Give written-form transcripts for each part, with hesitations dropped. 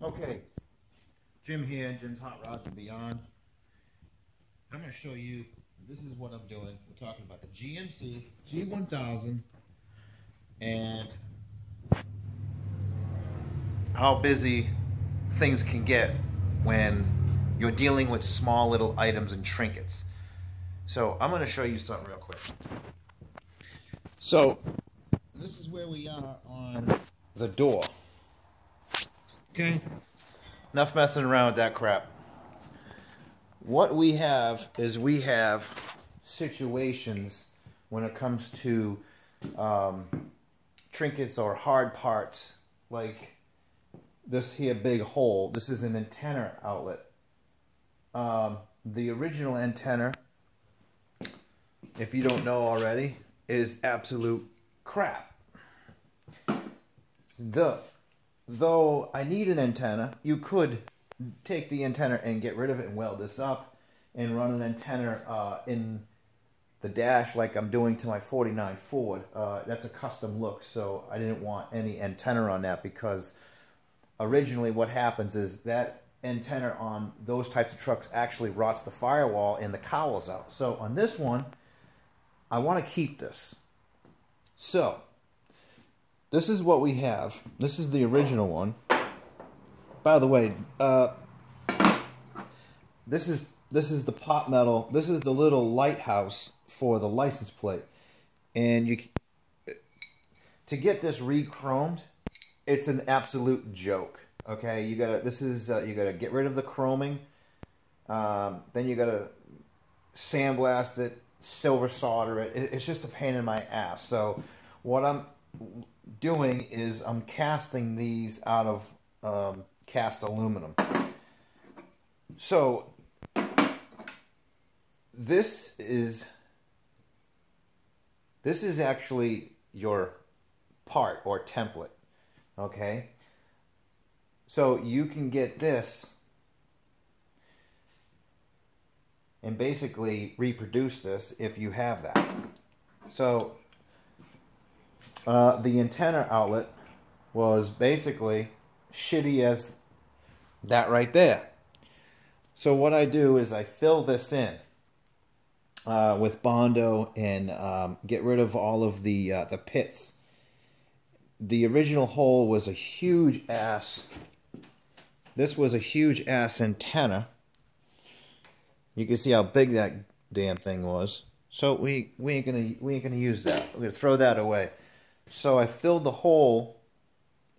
Okay, Jim here, Jim's Hot Rods and Beyond. I'm going to show you, this is what I'm doing. We're talking about the GMC G1000 and how busy things can get when you're dealing with small little items and trinkets. So I'm going to show you something real quick. So this is where we are on the door. Okay? Enough messing around with that crap. What we have is we have situations when it comes to trinkets or hard parts, like this here big hole. This is an antenna outlet. The original antenna, if you don't know already, is absolute crap. Though I need an antenna, you could take the antenna and get rid of it and weld this up and run an antenna in the dash like I'm doing to my 49 Ford. That's a custom look, so I didn't want any antenna on that because originally what happens is that antenna on those types of trucks actually rots the firewall and the cowls out. So on this one, I want to keep this. So this is what we have. This is the original one. By the way, this is the pot metal. This is the little lighthouse for the license plate, and to get this re-chromed, it's an absolute joke. Okay, you gotta get rid of the chroming. Then you gotta sandblast it, silver solder it. It's just a pain in my ass. So what I'm doing is I'm casting these out of cast aluminum. So this is actually your part or template. Okay, so you can get this and basically reproduce this if you have that. So the antenna outlet was basically shitty as that right there. So what I do is I fill this in with Bondo and get rid of all of the pits. The original hole was a huge ass. This was a huge ass antenna. You can see how big that damn thing was. So we ain't gonna use that. We're gonna throw that away. So I filled the hole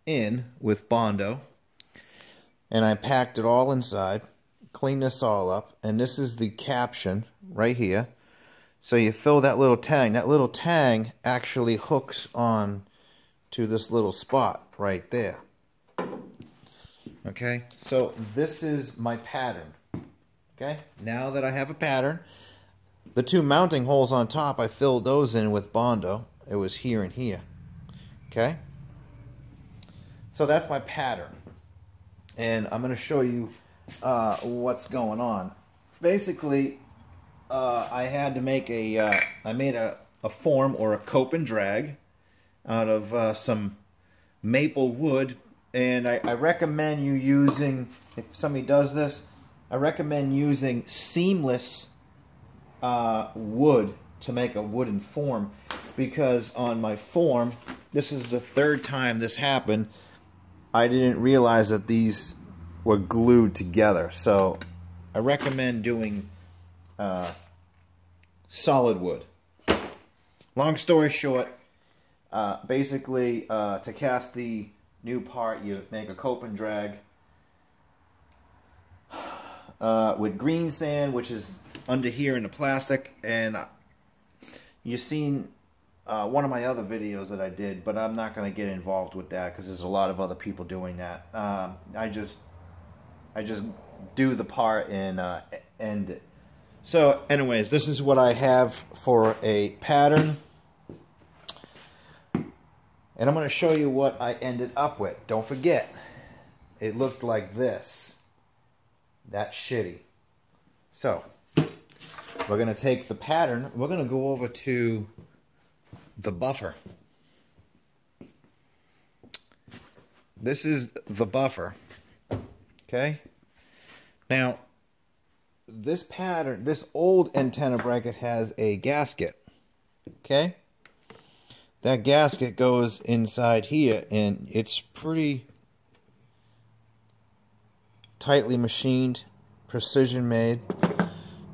in with Bondo, and I packed it all inside, cleaned this all up, and this is the caption right here. So you fill that little tang. That little tang actually hooks on to this little spot right there. Okay, so this is my pattern. Okay, now that I have a pattern, the two mounting holes on top, I filled those in with Bondo. It was here and here. Okay, so that's my pattern, and I'm going to show you what's going on. Basically, I had to make I made a form or a cope and drag out of some maple wood, and I recommend you using, if somebody does this, I recommend using seamless wood to make a wooden form, because on my form, this is the third time this happened, I didn't realize that these were glued together. So I recommend doing solid wood. Long story short, basically to cast the new part, you make a cope and drag with green sand, which is under here in the plastic, and you've seen one of my other videos that I did, but I'm not going to get involved with that because there's a lot of other people doing that. I just do the part and end it. So anyways, this is what I have for a pattern, and I'm going to show you what I ended up with. Don't forget, it looked like this. That's shitty. So we're going to take the pattern, we're going to go over to the buffer. This is the buffer. Okay? Now, this pattern, this old antenna bracket has a gasket. Okay? That gasket goes inside here, and it's pretty tightly machined, precision made.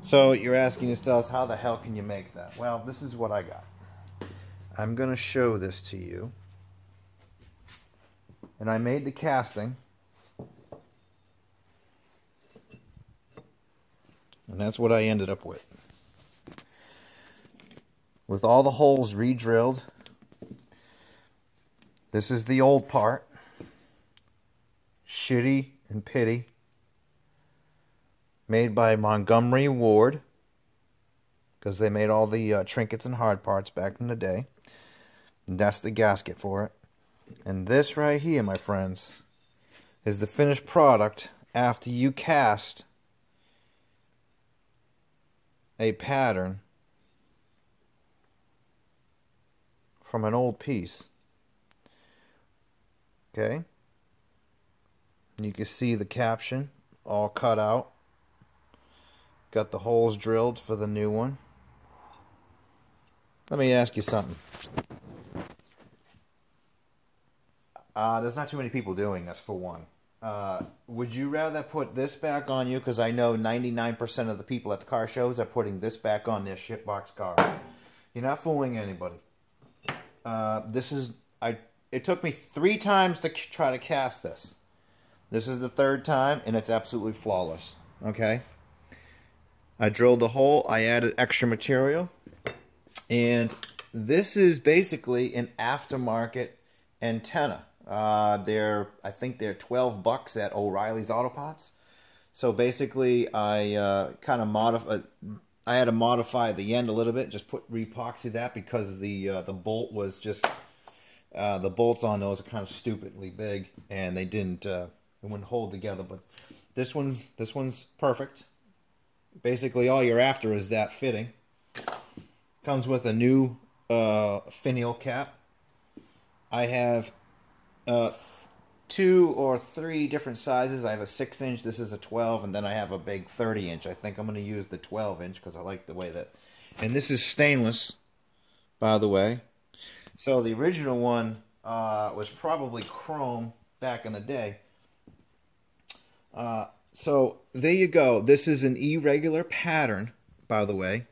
So you're asking yourselves, how the hell can you make that? Well, this is what I got. I'm going to show this to you. And I made the casting. And that's what I ended up with. With all the holes re-drilled. This is the old part. Shitty and Pity. Made by Montgomery Ward. Because they made all the trinkets and hard parts back in the day. And that's the gasket for it. And this right here, my friends, is the finished product after you cast a pattern from an old piece. Okay? You can see the caption all cut out. Got the holes drilled for the new one. Let me ask you something. There's not too many people doing this, for one. Would you rather put this back on you? Because I know 99% of the people at the car shows are putting this back on their shitbox car. You're not fooling anybody. It took me 3 times to try to cast this. This is the 3rd time, and it's absolutely flawless. Okay? I drilled the hole. I added extra material. And this is basically an aftermarket antenna. I think they're $12 at O'Reilly's Auto Parts. So basically, I kind of modified. I had to modify the end a little bit. Just re-epoxy that because the bolt was just the bolts on those are kind of stupidly big, and they wouldn't hold together. But this one's perfect. Basically, all you're after is that fitting. Comes with a new finial cap. I have 2 or 3 different sizes. I have a 6-inch, this is a 12, and then I have a big 30-inch. I think I'm going to use the 12-inch because I like the way that... And this is stainless, by the way. So the original one was probably chrome back in the day. So there you go. This is an irregular pattern, by the way.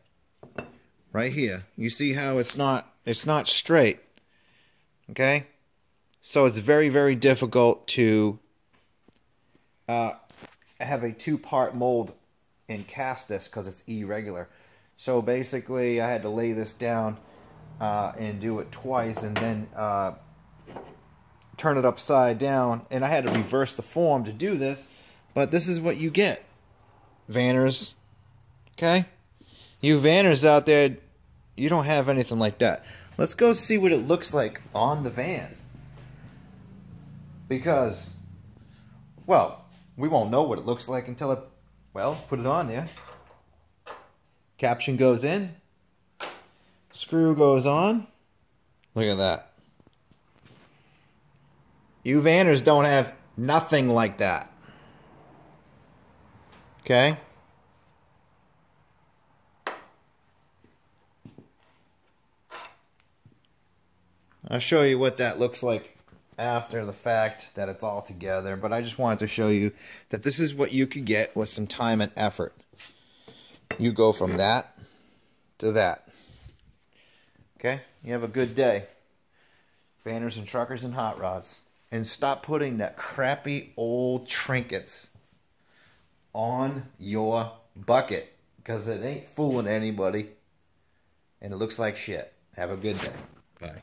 Right here. You see how it's not straight. Okay? So it's very, very difficult to have a 2-part mold and cast this because it's irregular. So basically I had to lay this down and do it twice, and then turn it upside down, and I had to reverse the form to do this, but this is what you get, Vanners. Okay? You Vanners out there, you don't have anything like that. Let's go see what it looks like on the van. Because, well, we won't know what it looks like until it, well, put it on there. Caption goes in. Screw goes on. Look at that. You Vanners don't have nothing like that. Okay? I'll show you what that looks like after the fact that it's all together, but I just wanted to show you that this is what you could get with some time and effort. You go from that to that. Okay? You have a good day. Vanners and truckers and hot rods. And stop putting that crappy old trinkets on your bucket, because it ain't fooling anybody and it looks like shit. Have a good day. Bye.